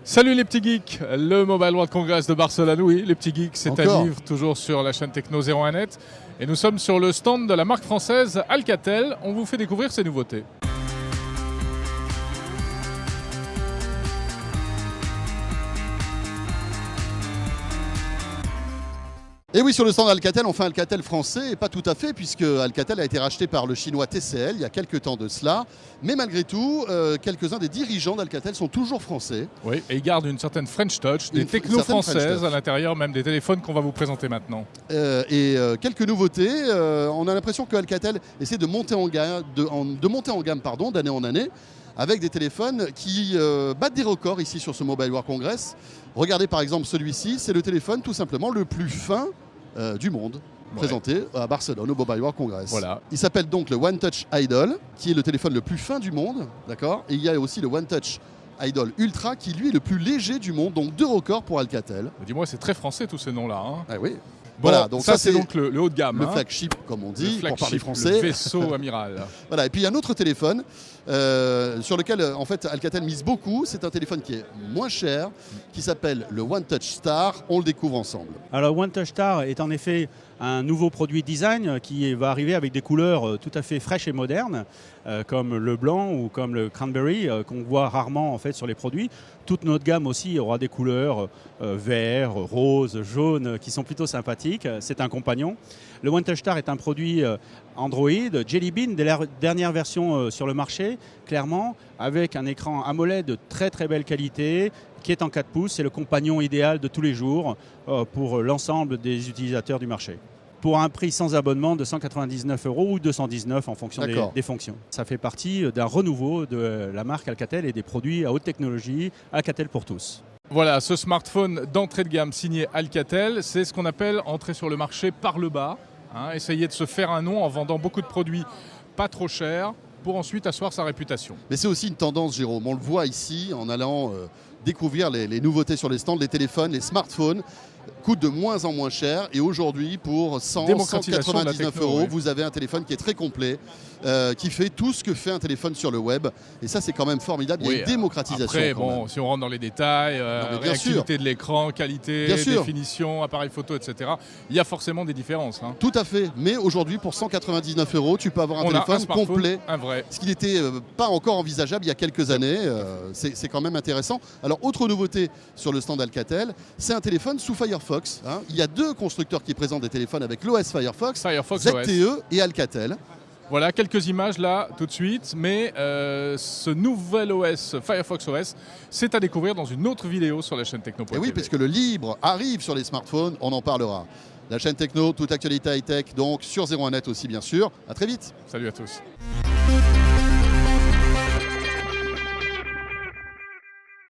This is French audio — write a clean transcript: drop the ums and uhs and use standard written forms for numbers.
Salut les petits geeks, le Mobile World Congress de Barcelone, oui, les petits geeks, c'est à vivre toujours sur la chaîne Techno 01net. Et nous sommes sur le stand de la marque française Alcatel, on vous fait découvrir ses nouveautés. Et oui, sur le stand Alcatel, on fait Alcatel français, et pas tout à fait, puisque Alcatel a été racheté par le chinois TCL il y a quelques temps de cela. Mais malgré tout, quelques-uns des dirigeants d'Alcatel sont toujours français. Oui, et ils gardent une certaine French touch, des technos françaises à l'intérieur, même des téléphones qu'on va vous présenter maintenant. Quelques nouveautés, on a l'impression que Alcatel essaie de monter en gamme, d'année en année, avec des téléphones qui battent des records ici sur ce Mobile World Congress. Regardez par exemple celui-ci, c'est le téléphone tout simplement le plus fin du monde, présenté à Barcelone au Mobile World Congress. Voilà. Il s'appelle donc le One Touch Idol, qui est le téléphone le plus fin du monde, d'accord. Et il y a aussi le One Touch Idol Ultra, qui lui est le plus léger du monde, donc 2 records pour Alcatel. Dis-moi, c'est très français tous ces noms-là. Hein. Ah oui. Bon, voilà, donc ça c'est donc le haut de gamme. Le flagship, comme on dit, pour parler français. Le vaisseau amiral. Voilà, et puis il y a un autre téléphone sur lequel en fait Alcatel mise beaucoup. C'est un téléphone qui est moins cher, qui s'appelle le One Touch Star. On le découvre ensemble. Alors One Touch Star est en effet un nouveau produit design qui va arriver avec des couleurs tout à fait fraîches et modernes, comme le blanc ou comme le cranberry, qu'on voit rarement en fait sur les produits. Toute notre gamme aussi aura des couleurs vert, rose, jaune, qui sont plutôt sympathiques. C'est un compagnon. Le One Touch Star est un produit Android, Jelly Bean, de la dernière version sur le marché, clairement, avec un écran AMOLED de très très belle qualité, qui est en 4 pouces. C'est le compagnon idéal de tous les jours pour l'ensemble des utilisateurs du marché. Pour un prix sans abonnement de 199 € ou 219 en fonction des fonctions. Ça fait partie d'un renouveau de la marque Alcatel et des produits à haute technologie Alcatel pour tous. Voilà, ce smartphone d'entrée de gamme signé Alcatel, c'est ce qu'on appelle entrer sur le marché par le bas. Essayer de se faire un nom en vendant beaucoup de produits pas trop chers pour ensuite asseoir sa réputation. Mais c'est aussi une tendance, Jérôme. On le voit ici en allant découvrir les nouveautés sur les stands, les téléphones, les smartphones coûtent de moins en moins cher, et aujourd'hui pour 199 €, vous avez un téléphone qui est très complet, qui fait tout ce que fait un téléphone sur le web, et ça c'est quand même formidable. Il y a une démocratisation. Après, bon, si on rentre dans les détails, réactivité de l'écran, qualité, définition, appareil photo, etc., il y a forcément des différences. Hein. Tout à fait, mais aujourd'hui pour 199 €, tu peux avoir un téléphone complet, ce qui n'était pas encore envisageable il y a quelques années. C'est quand même intéressant. Alors autre nouveauté sur le stand Alcatel, c'est un téléphone sous Firefox. Il y a 2 constructeurs qui présentent des téléphones avec l'OS Firefox, ZTE et Alcatel. Voilà, quelques images là tout de suite, mais ce nouvel OS, Firefox OS, c'est à découvrir dans une autre vidéo sur la chaîne Techno. Et oui, parce que le libre arrive sur les smartphones, on en parlera. La chaîne Techno, toute actualité high-tech, donc sur 01net aussi bien sûr. À très vite. Salut à tous.